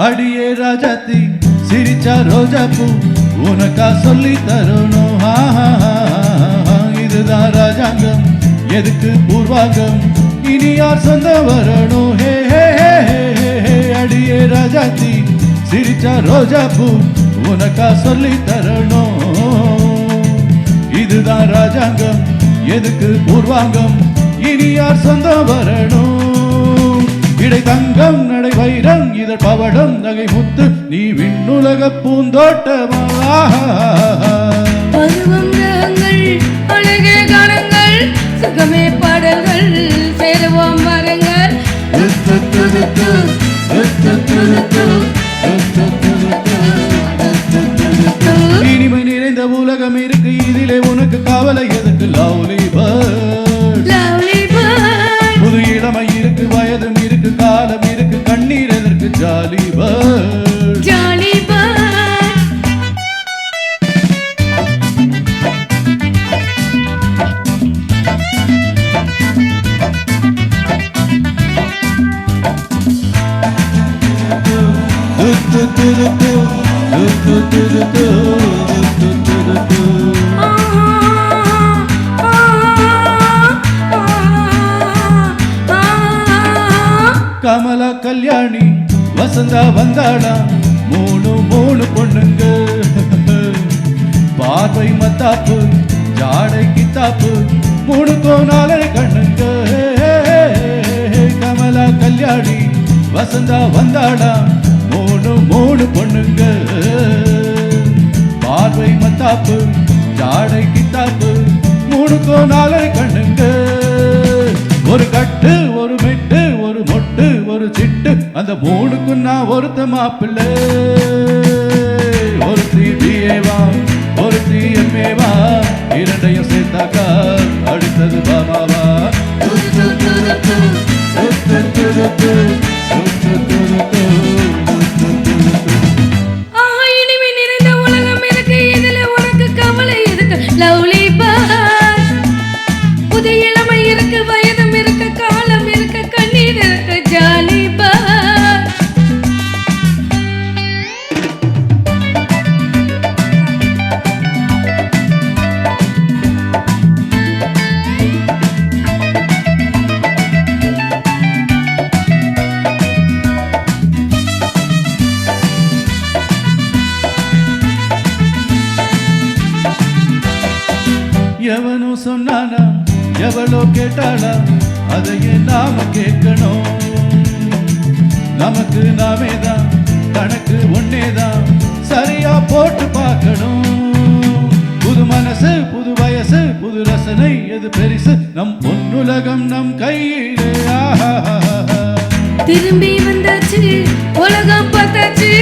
அடியே ராஜாத்தி சிரிச்சா ரோஜா பூ உனக்கா சொல்லி தரணும். இதுதான் ராஜாங்கம், எதுக்கு பூர்வாங்கம், இனி யார் சொந்த வரணும். ஹே ஹே ஹே அடியே ராஜாத்தி சிரிச்சா ரோஜா பூ உனக்கா சொல்லி தரணும். இதுதான் ராஜாங்கம், எதுக்கு பூர்வாங்கம், இனி யார் சொந்த வரணும். இடை தங்கம் நடை வைரம் இதழ் பவடம் நகை முத்து நீ விண்ணுலக பூந்தோட்டமா. பருவம் ரகங்கள் அழகே கானங்கள் சுகமே பாடல்கள் சேருவோம் வரங்கள். இனிமை நிறைந்த உலகம் இருக்கு, இதிலே உனக்கு கவலை எதுக்கு. லவ்லி பேர்ட், புது இளமை இருக்கு, வயதும் இருக்கு, காலம் இருக்கு, கண்ணீர் எதற்கு. Jolly bird, jolly Kamala Kalyani Vasantha வந்தாடா, மூணு மூணு பொண்ணுங்க. பார்வை மத்தாப்பு ஜாடை கித்தாப்பு மூணு கோணாலே கண்ணுங்க. கமலா கல்யாணி வசந்தா வந்தாடா, மூணு மூணு பொண்ணுங்க. பார்வை மத்தாப்பு ஜாடை கித்தாப்பு மூணு கோணாலே கண்ணுங்க. ஒரு கட்டு ஒரு மெட்டு ஒரு மொட்டு ஒரு சிட்டு அந்த மூணுக்கு நான் ஒருத்த மாப்பிள்ளை. ஒரு பிஏவா ஒரு எம்ஏவா இரண்டையும் சேர்த்தாக்கா அடுத்தது பாமாவா. இனிமே நிறைந்த உலகம் இருக்கு, இதுல உனக்கு கவலை எதுக்கு. லவ்லி பேர்ட், புது இளமை இருக்கு, வயதும் இருக்கு, காலம் இருக்கு, கண்ணீர் இருக்கு. ஜாலி பேர்ட், எவனோ சொன்னானா எவளோ கேட்டாளா அதையே நாம கேட்கணும். நமக்கு நாமேதான் கணக்கு ஒன்னேதான் சரியா போட்டு பார்க்கணும். புது மனசு புது வயசு புது ரசனை எது பெரிசு, நம் பொன்னுலகம் நம் கையிலே. திரும்பி வந்தாச்சு உலகம் பார்த்தாச்சு,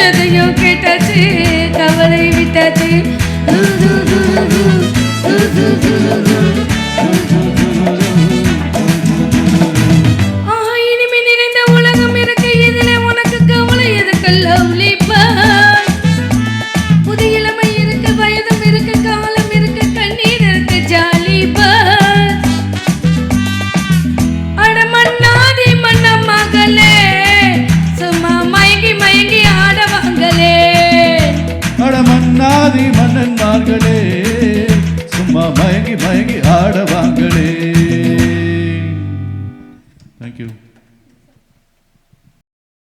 எதையோ கேட்டாச்சு, கவலை விட்டாச்சு. இனிமே நிறைந்த உலகம் இருக்கு, இதுல உனக்கு கவலை எதுக்கு. லவ்லி பேர்ட், புது இளமை இருக்கு, வயதும் இருக்கு, காலம் இருக்கு, கண்ணீர் இருக்கு. ஜாலி பேர்ட், அட மன்னாதி மன்னம் மகளே சும்மா மயங்கி மயங்கி ஆடவாங்களே. அட மன்னாதி மன்னன்மார்களே சும்மா மயங்கி மயங்கி ஆடவாங்களே. Thank you.